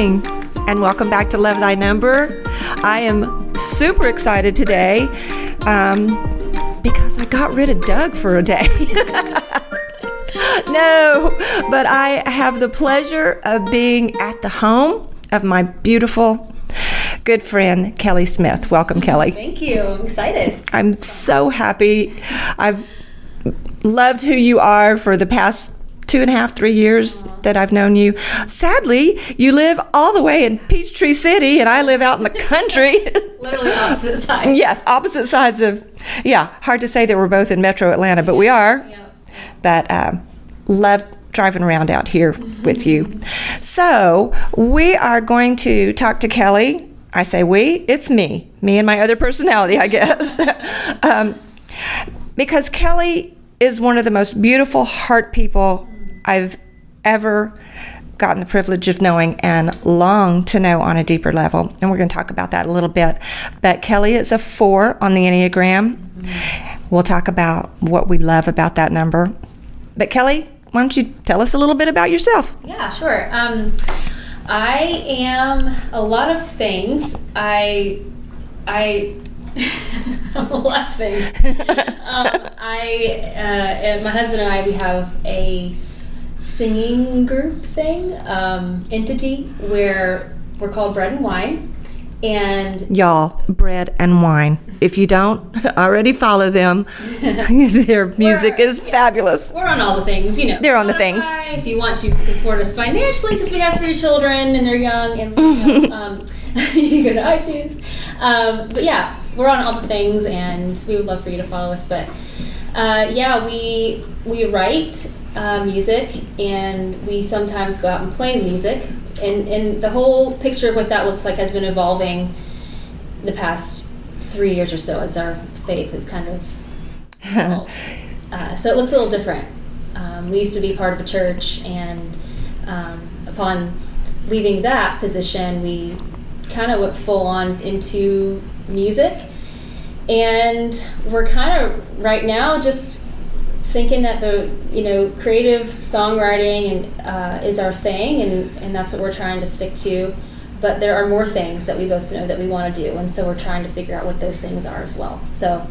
morning, and welcome back to Love Thy Number. I am super excited today because I got rid of Doug for a day. No, but I have the pleasure of being at the home of my beautiful, good friend, Kelly Smith. Welcome, Kelly. Thank you. I'm excited. I'm so happy. I've loved who you are for the past 2.5, 3 years that I've known you. Sadly, you live all the way in Peachtree City, and I live out in the country. Literally opposite sides. Yes, opposite sides of, hard to say that we're both in Metro Atlanta, but we are. Yep. But love driving around out here with you. So we are going to talk to Kelly. I say we, it's me and my other personality, I guess. Because Kelly is one of the most beautiful heart people I've ever gotten the privilege of knowing and long to know on a deeper level. And we're going to talk about that a little bit. But Kelly is a 4 on the Enneagram. We'll talk about what we love about that number. But Kelly, why don't you tell us a little bit about yourself? Yeah, sure. I am a lot of things. I'm a lot of things. My husband and I, we have a singing group thing, entity, where we're called Bread and Wine. And y'all, Bread and Wine. If you don't already follow them, their music is fabulous. We're on all the things, you know. They're on the things. If you want to support us financially, because we have 3 children and they're young, and you can go to iTunes. But yeah, we're on all the things, and we would love for you to follow us. But we write music, and we sometimes go out and play music. And the whole picture of what that looks like has been evolving the past 3 years or so as our faith has kind of evolved. So it looks a little different. We used to be part of a church, and upon leaving that position, we kind of went full on into music. And we're kind of right now just thinking that the creative songwriting and is our thing, and that's what we're trying to stick to. But there are more things that we both know that we want to do, and so we're trying to figure out what those things are as well. So,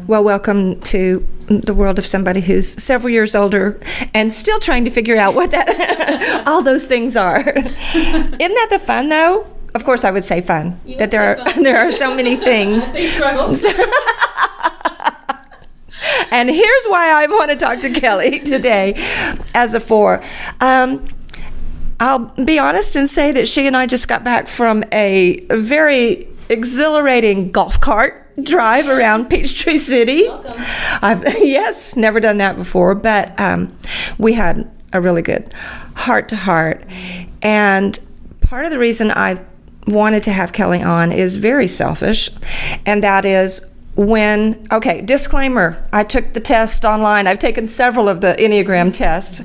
well, welcome to the world of somebody who's several years older and still trying to figure out what that all those things are. Isn't that the fun, though? Of course, I would say fun. That there are so many things. They struggle. And here's why I want to talk to Kelly today as a 4. I'll be honest and say that she and I just got back from a very exhilarating golf cart drive around Peachtree City. Welcome. Yes, never done that before, but we had a really good heart-to-heart. And part of the reason I wanted to have Kelly on is very selfish, and that is disclaimer, I took the test online. I've taken several of the Enneagram tests,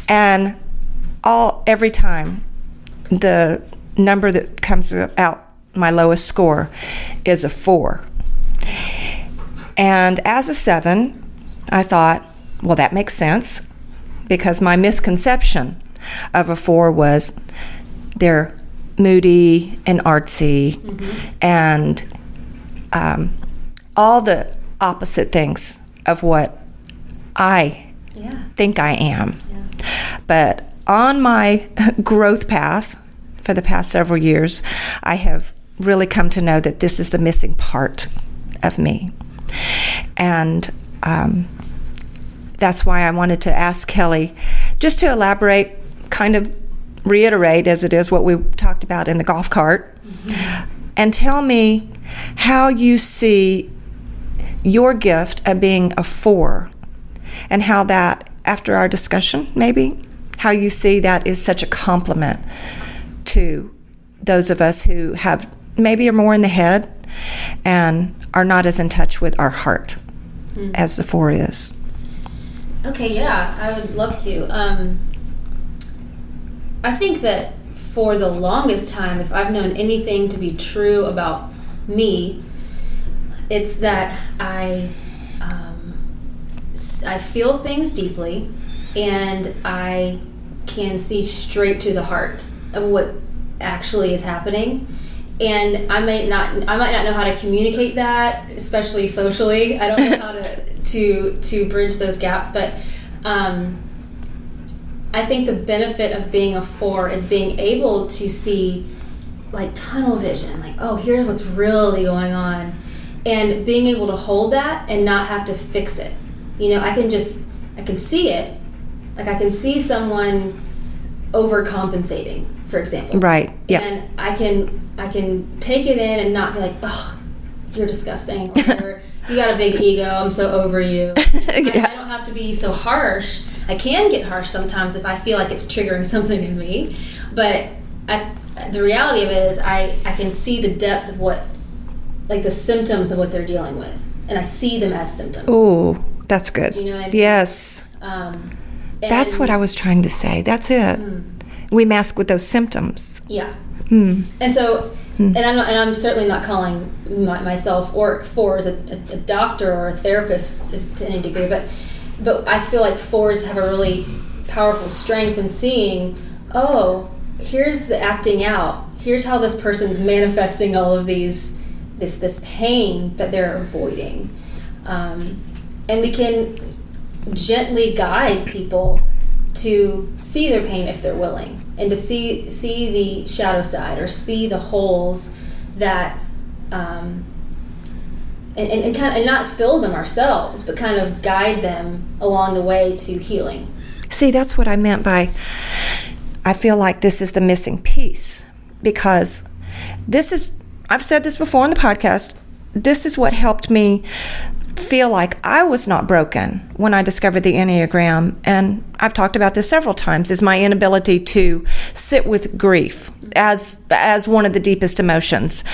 and every time the number that comes out, my lowest score, is a 4. And as a 7, I thought, well, that makes sense, because my misconception of a 4 was they're moody and artsy, and all the opposite things of what I think I am. Yeah. But on my growth path for the past several years, I have really come to know that this is the missing part of me. And that's why I wanted to ask Kelly just to elaborate, kind of reiterate as it is what we talked about in the golf cart, and tell me how you see your gift of being a 4, and how that, after our discussion, maybe, how you see that is such a compliment to those of us who have maybe are more in the head and are not as in touch with our heart as the 4 is. Okay, yeah, I would love to. I think that for the longest time, if I've known anything to be true about me, it's that I feel things deeply, and I can see straight to the heart of what actually is happening. And I might not know how to communicate that, especially socially. I don't know how to bridge those gaps, but I think the benefit of being a 4 is being able to see like tunnel vision, like, oh, here's what's really going on, and being able to hold that and not have to fix it. You know, I can see it. Like, I can see someone overcompensating, for example. Right. Yeah. And I can take it in and not be like, oh, you're disgusting, or you got a big ego, I'm so over you. I don't have to be so harsh. I can get harsh sometimes if I feel like it's triggering something in me, but the reality of it is I can see the depths of what, like the symptoms of what they're dealing with, and I see them as symptoms. Ooh, that's good. Do you know what I mean? Yes. That's what I was trying to say. That's it. We mask with those symptoms. Yeah. And so, and I'm certainly not calling myself or 4s a doctor or a therapist to any degree, but I feel like 4s have a really powerful strength in seeing, oh, here's the acting out. Here's how this person's manifesting all of this pain that they're avoiding, and we can gently guide people to see their pain if they're willing, and to see the shadow side, or see the holes that and not fill them ourselves, but kind of guide them along the way to healing. See, that's what I meant by, I feel like this is the missing piece, because I've said this before on the podcast, this is what helped me feel like I was not broken when I discovered the Enneagram. And I've talked about this several times, is my inability to sit with grief as one of the deepest emotions.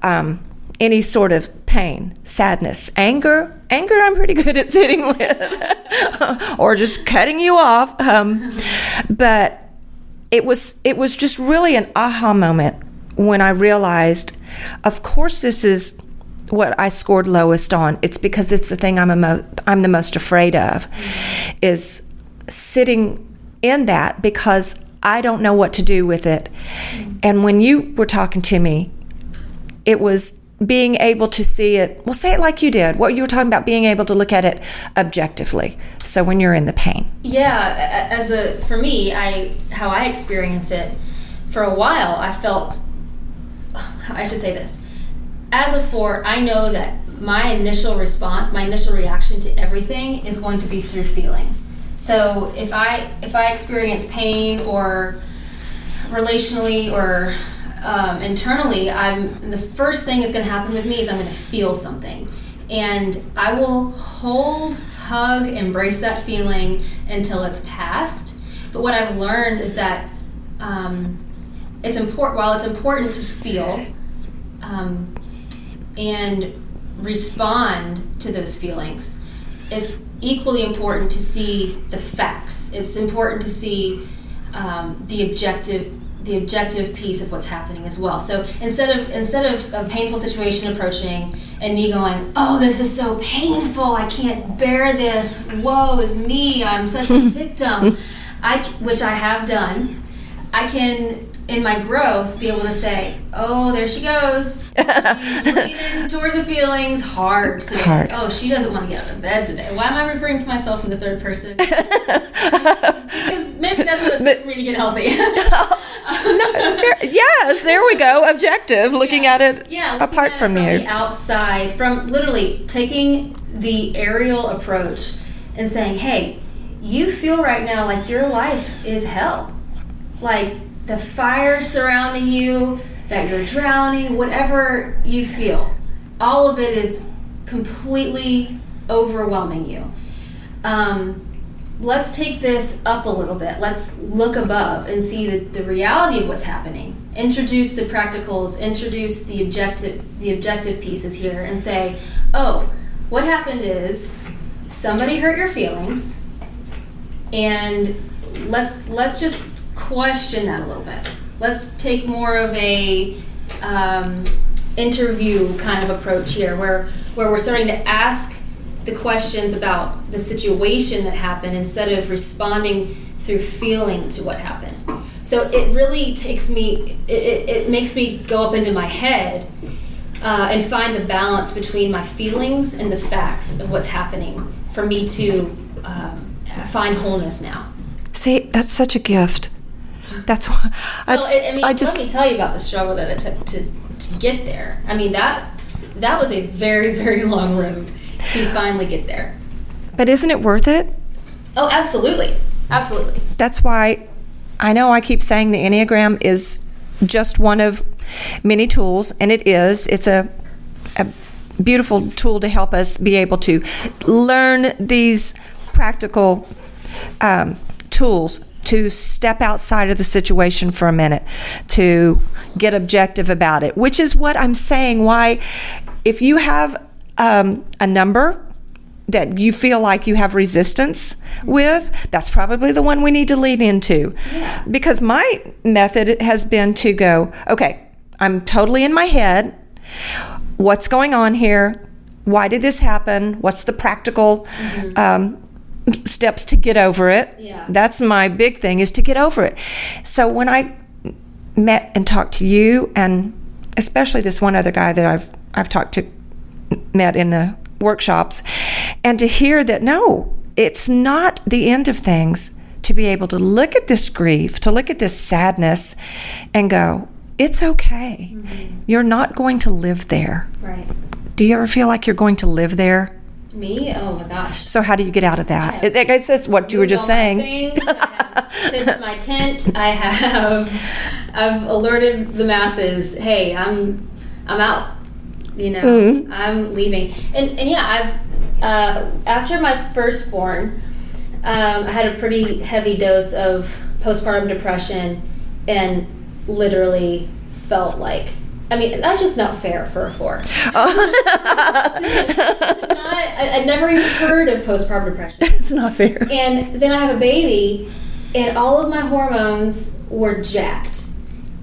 Yeah. Any sort of pain, sadness, anger I'm pretty good at sitting with, or just cutting you off. But it was just really an aha moment when I realized, of course, this is what I scored lowest on. It's because it's the thing I'm the most afraid of, is sitting in that, because I don't know what to do with it. And when you were talking to me, it was being able to see it. Well, say it like you did. What you were talking about, being able to look at it objectively. So when you're in the pain. Yeah, for me, how I experience it, for a while, I should say this. As a 4, I know that my initial response, my initial reaction to everything is going to be through feeling. So if I experience pain, or relationally, or internally, the first thing that's going to happen with me is I'm going to feel something, and I will hold, hug, embrace that feeling until it's past. But what I've learned is that it's important. While it's important to feel and respond to those feelings, it's equally important to see the facts. It's important to see the objective piece of what's happening as well. So instead of a painful situation approaching and me going, oh, this is so painful, I can't bear this, woe is me, I'm such a victim, which I have done, I can, in my growth, be able to say, oh, there she goes. She's leaning toward the feelings hard today. Hard. Oh, she doesn't want to get out of bed today. Why am I referring to myself in the third person? Because maybe that's what it took for me to get healthy. Yes, there we go. Objective, looking at it apart from you. The outside, from literally taking the aerial approach and saying, hey, you feel right now like your life is hell. Like the fire surrounding you, that you're drowning, whatever you feel. All of it is completely overwhelming you. Let's take this up a little bit. Let's look above and see the reality of what's happening. Introduce the practicals, introduce the objective pieces here, and say, oh, what happened is somebody hurt your feelings, and let's just question that a little bit. Let's take more of a interview kind of approach here, where we're starting to ask the questions about the situation that happened instead of responding through feeling to what happened. So it really takes me, it makes me go up into my head and find the balance between my feelings and the facts of what's happening for me to find wholeness now. See, that's such a gift. That's why. Let me tell you about the struggle that it took to get there. I mean, that was a very, very long road to finally get there. But isn't it worth it? Oh, absolutely. Absolutely. That's why I know I keep saying the Enneagram is just one of many tools, and it is. It's a beautiful tool to help us be able to learn these practical tools to step outside of the situation for a minute, to get objective about it, which is what I'm saying. Why, if you have a number that you feel like you have resistance with, that's probably the one we need to lean into. Yeah. Because my method has been to go, okay, I'm totally in my head. What's going on here? Why did this happen? What's the practical steps to get over it? Yeah. That's my big thing, is to get over it. So when I met and talked to you, and especially this one other guy that I've met in the workshops, and to hear that, no, it's not the end of things, to be able to look at this grief, to look at this sadness and go, it's okay. Mm-hmm. You're not going to live there. Right. Do you ever feel like you're going to live there? Me? Oh my gosh. So how do you get out of that? It's just what you were just saying. I have pitched my tent. I've alerted the masses, hey, I'm out. I'm leaving. And yeah, after my firstborn, I had a pretty heavy dose of postpartum depression, and literally felt like, I mean, that's just not fair for a 4. I'd never even heard of postpartum depression. It's not fair. And then I have a baby, and all of my hormones were jacked.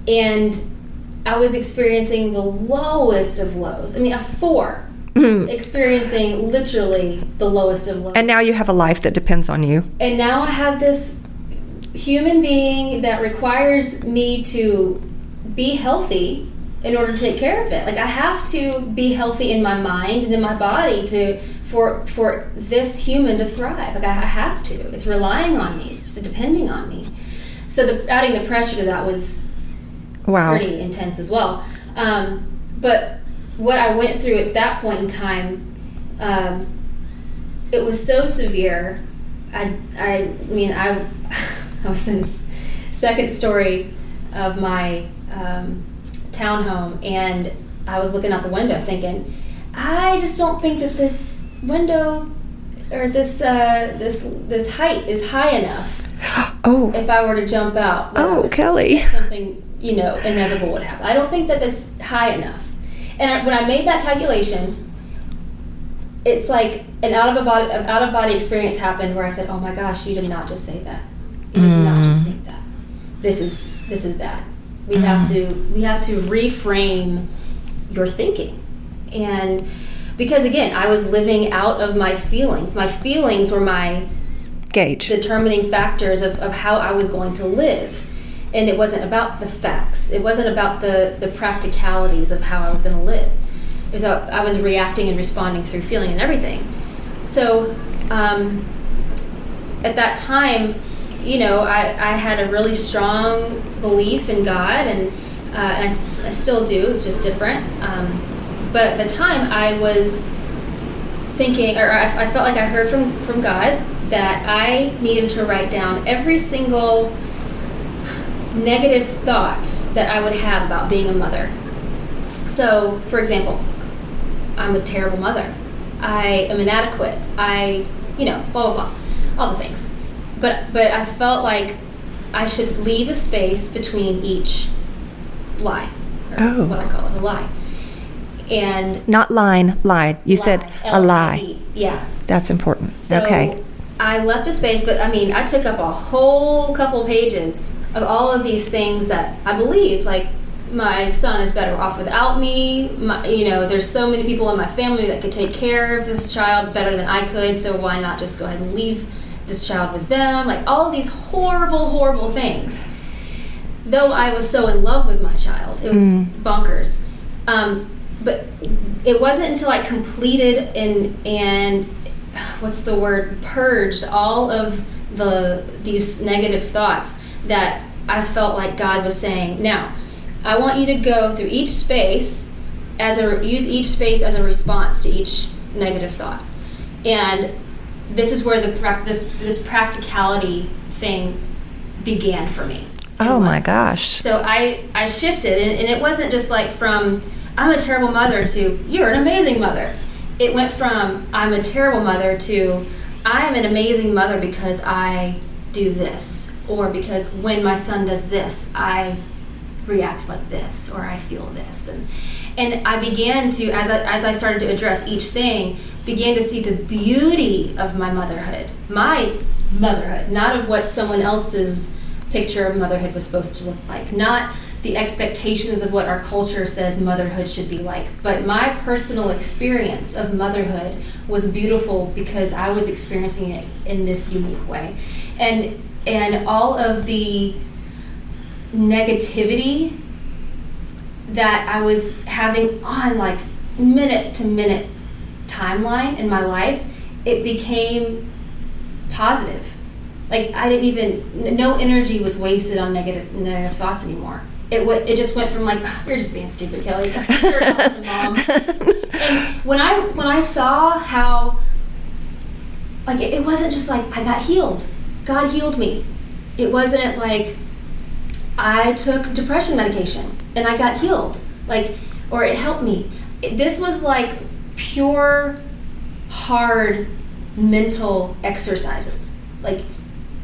And I was experiencing the lowest of lows. I mean, a 4. Experiencing literally the lowest of lows. And now you have a life that depends on you. And now I have this human being that requires me to be healthy in order to take care of it. Like, I have to be healthy in my mind and in my body for this human to thrive. Like, I have to. It's relying on me. It's depending on me. So adding the pressure to that was pretty intense as well. But what I went through at that point in time, it was so severe. I was in the second story of my townhome, and I was looking out the window thinking, I just don't think that this window or this height is high enough. Oh. If I were to jump out. Oh, Kelly. Something, inevitable would happen. I don't think that that's high enough. And when I made that calculation, it's like an out of body experience happened where I said, oh my gosh, you did not just say that. You did not just think that. This is bad. We have to reframe your thinking. And because again, I was living out of my feelings. My feelings were my gauge, determining factors of how I was going to live. And it wasn't about the facts. It wasn't about the practicalities of how I was going to live. It was I was reacting and responding through feeling and everything. So at that time, I had a really strong belief in God, and I still do. It's just different. But at the time, I was thinking, or I felt like I heard from God that I needed to write down every single negative thought that I would have about being a mother. So, for example, I'm a terrible mother. I am inadequate. Blah, blah, blah. All the things. But I felt like I should leave a space between each lie. Or what I call it, a lie. And not lie. You said a lie. L-I-E. Yeah. That's important. So okay. I left a space, but I took up a whole couple pages of all of these things that I believed, like, my son is better off without me. There's so many people in my family that could take care of this child better than I could, so why not just go ahead and leave this child with them, like all of these horrible things. Though I was so in love with my child, it was bonkers. But it wasn't until I completed and what's the word, purged all of these negative thoughts that I felt like God was saying, now, I want you to go through each space use each space as a response to each negative thought. And this is where this practicality thing began for me. Oh my gosh. So I shifted, and it wasn't just like from, I'm a terrible mother to, you're an amazing mother. It went from, I'm a terrible mother to, I'm an amazing mother because I do this, or because when my son does this, I react like this, or I feel this. And I began to, as I started to address each thing, began to see the beauty of my motherhood, not of what someone else's picture of motherhood was supposed to look like, not the expectations of what our culture says motherhood should be like, but my personal experience of motherhood was beautiful because I was experiencing it in this unique way. And all of the negativity that I was having on like minute to minute timeline in my life, it became positive. Like I didn't even, no energy was wasted on negative thoughts anymore. It just went from like, you're just being stupid, Kelly. You're an awesome mom. And when I saw how, like it wasn't just like I got healed. God healed me. It wasn't like I took depression medication and I got healed, like, or it helped me. This was like pure, hard mental exercises, like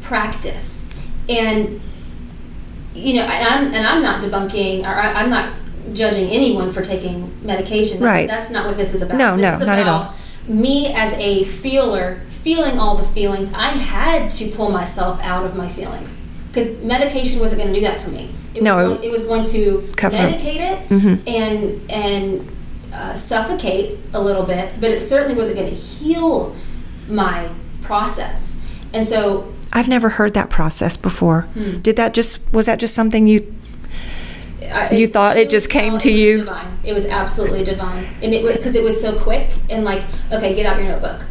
practice. And you know, I'm not debunking, or I'm not judging anyone for taking medication. That's not what this is about. No, this is not at all. Me as a feeler, feeling all the feelings, I had to pull myself out of my feelings because medication wasn't going to do that for me. It was going to medicate it and suffocate a little bit, but it certainly wasn't going to heal my process. And so I've never heard that process before. Was that just something you thought it just came to you? Divine. It was absolutely divine. And because it was so quick and like, okay, get out your notebook.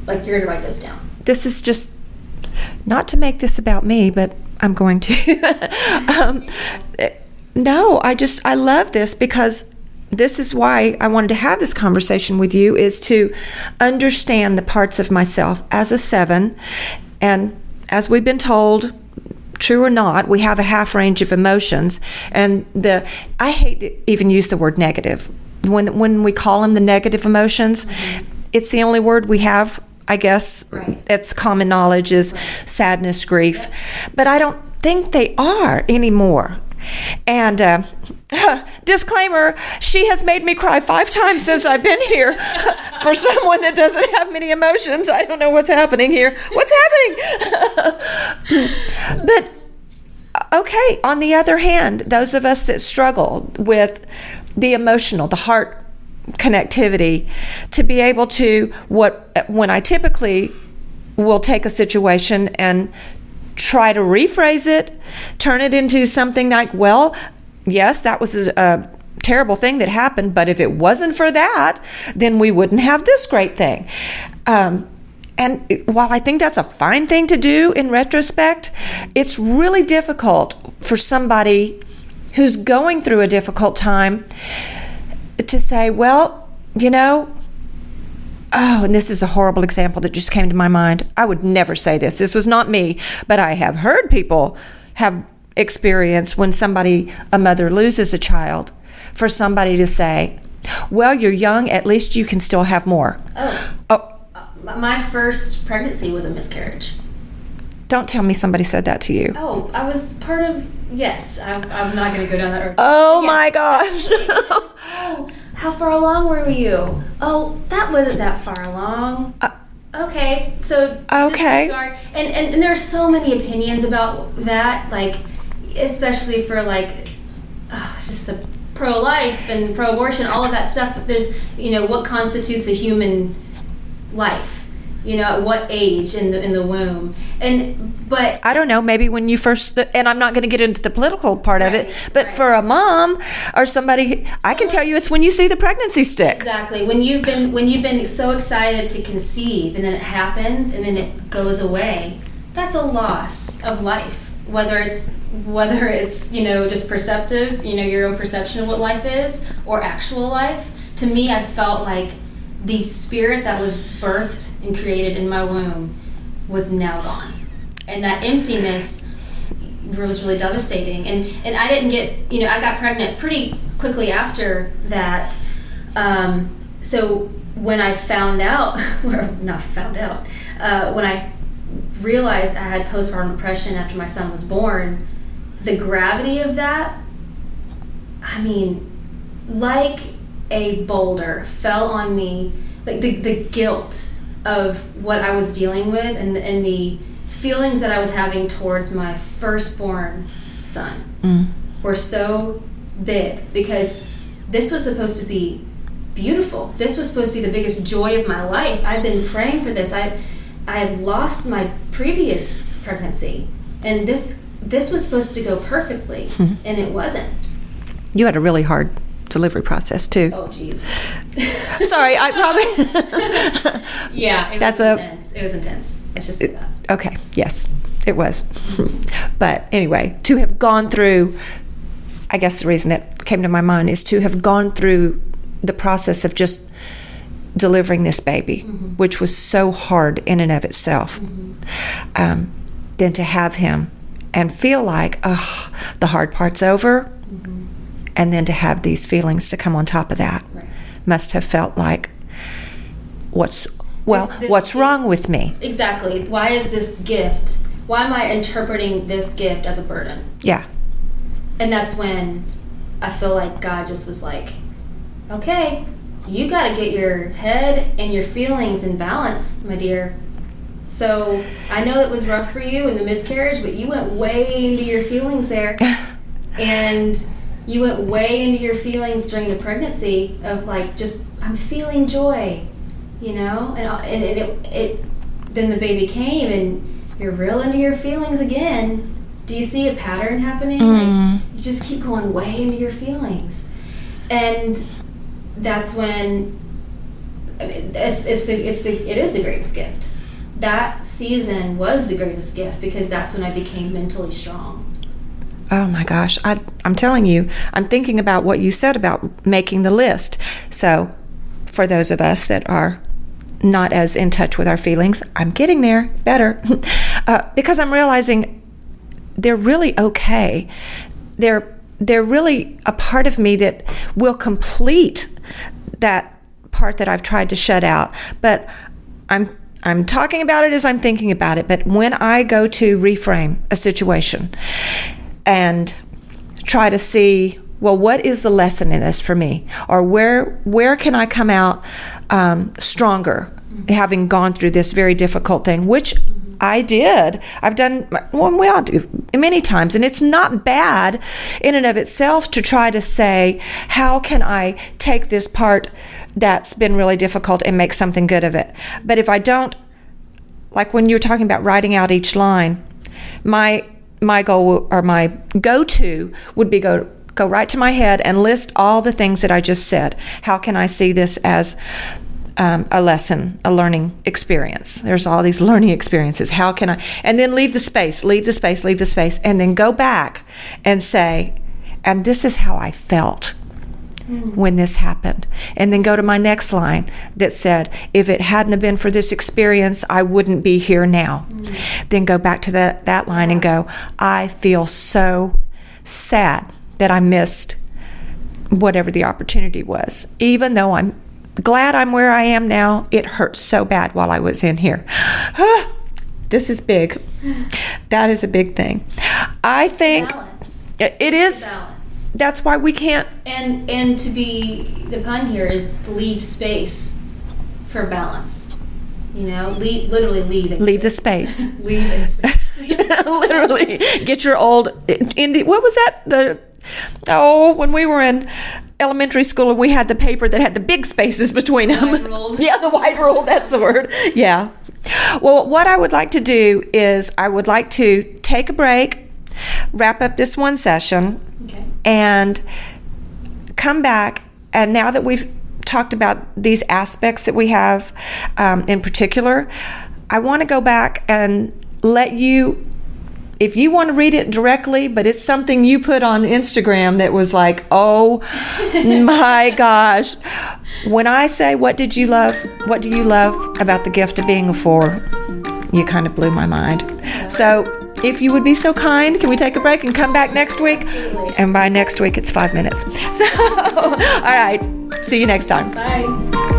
Like you're going to write this down. This is just, not to make this about me, but I'm going to. No, I love this because this is why I wanted to have this conversation with you, is to understand the parts of myself as a 7. And as we've been told, true or not, we have a half range of emotions. And I hate to even use the word negative. When we call them the negative emotions, it's the only word we have, I guess. Right. It's common knowledge is sadness, grief. But I don't think they are anymore. And disclaimer, she has made me cry 5 times since I've been here. For someone that doesn't have many emotions, I don't know what's happening here. What's happening? But okay, on the other hand, those of us that struggle with the emotional, the heart connectivity, to be able to, when I typically will take a situation and try to rephrase it, turn it into something like, well, yes, that was a terrible thing that happened, but if it wasn't for that, then we wouldn't have this great thing. And while I think that's a fine thing to do in retrospect, it's really difficult for somebody who's going through a difficult time to say, well, you know, and this is a horrible example that just came to my mind. I would never say this. This was not me, but I have heard people have experienced when a mother loses a child, for somebody to say, well, you're young, at least you can still have more. My first pregnancy was a miscarriage. Don't tell me somebody said that to you. Oh, I was part of, yes. I'm not going to go down that road. Oh, yes. My gosh. Oh, how far along were you? Oh, that wasn't that far along. Okay, so disregard. And there are so many opinions about that, like, especially for, like, just the pro-life and pro-abortion, all of that stuff. There's, what constitutes a human life. At what age in the womb? But I don't know, maybe when you first, and I'm not going to get into the political part of it, but for a mom or somebody, I can tell you it's when you see the pregnancy stick. Exactly. When you've been so excited to conceive and then it happens and then it goes away, that's a loss of life. Whether it's just perceptive, your own perception of what life is, or actual life. To me, I felt like the spirit that was birthed and created in my womb was now gone. And that emptiness was really devastating. And I didn't get, I got pregnant pretty quickly after that. So when I found out, when I realized I had postpartum depression after my son was born, the gravity of that, like a boulder fell on me, like the guilt of what I was dealing with and the feelings that I was having towards my firstborn son were so big, because this was supposed to be beautiful. This was supposed to be the biggest joy of my life. I've been praying for this. I had lost my previous pregnancy, and this was supposed to go perfectly, and it wasn't. You had a really hard delivery process too. Oh, geez. Sorry, I probably. Yeah, it was intense. It was intense. Let's just say that. Okay, yes, it was. But anyway, to have gone through, I guess the reason that came to my mind is to have gone through the process of just delivering this baby, which was so hard in and of itself. Then to have him and feel like, the hard part's over, and then to have these feelings to come on top of that must have felt like, what's wrong with me? Exactly. Why is this gift? Why am I interpreting this gift as a burden? Yeah. And that's when I feel like God just was like, okay, you got to get your head and your feelings in balance, my dear. So I know it was rough for you in the miscarriage, but you went way into your feelings there. And you went way into your feelings during the pregnancy of like, just, I'm feeling joy, and it then the baby came and you're real into your feelings again. Do you see a pattern happening? Like, you just keep going way into your feelings. And that's when, it is the greatest gift. That season was the greatest gift, because that's when I became mentally strong. Oh my gosh, I'm telling you, I'm thinking about what you said about making the list. So for those of us that are not as in touch with our feelings, I'm getting there better because I'm realizing they're really okay. They're really a part of me that will complete that part that I've tried to shut out. But I'm talking about it as I'm thinking about it. But when I go to reframe a situation and try to see, well, what is the lesson in this for me? Or where can I come out stronger, having gone through this very difficult thing, which I did. I've done, well, we all do many times, and it's not bad in and of itself to try to say, how can I take this part that's been really difficult and make something good of it? But if I don't, like when you were talking about writing out each line, my goal, or my go-to would be go right to my head and list all the things that I just said. How can I see this as a lesson, a learning experience? There's all these learning experiences. How can I, and then leave the space, and then go back and say, and this is how I felt when this happened. And then go to my next line that said, if it hadn't have been for this experience, I wouldn't be here now. Then go back to that line and go, I feel so sad that I missed whatever the opportunity was. Even though I'm glad I'm where I am now, it hurt so bad while I was in here. This is big. That is a big thing. I think balance. It is. Balance. That's why we can't. And to be, the pun here is to leave space for balance. Literally leave it. Leave the space. Leave in space. Literally. Get your old Indian, what was that? When we were in elementary school and we had the paper that had the big spaces between them. White ruled. Yeah, the white rule, that's the word. Yeah. Well, what I would like to do is I would like to take a break, wrap up this one session, and come back. And now that we've talked about these aspects that we have in particular, I want to go back and let you, if you want to read it directly, but it's something you put on Instagram that was like, oh my gosh. When I say, what do you love about the gift of being a 4? You kind of blew my mind. So if you would be so kind, can we take a break and come back next week? Absolutely. And by next week, it's 5 minutes. So, all right. See you next time. Bye.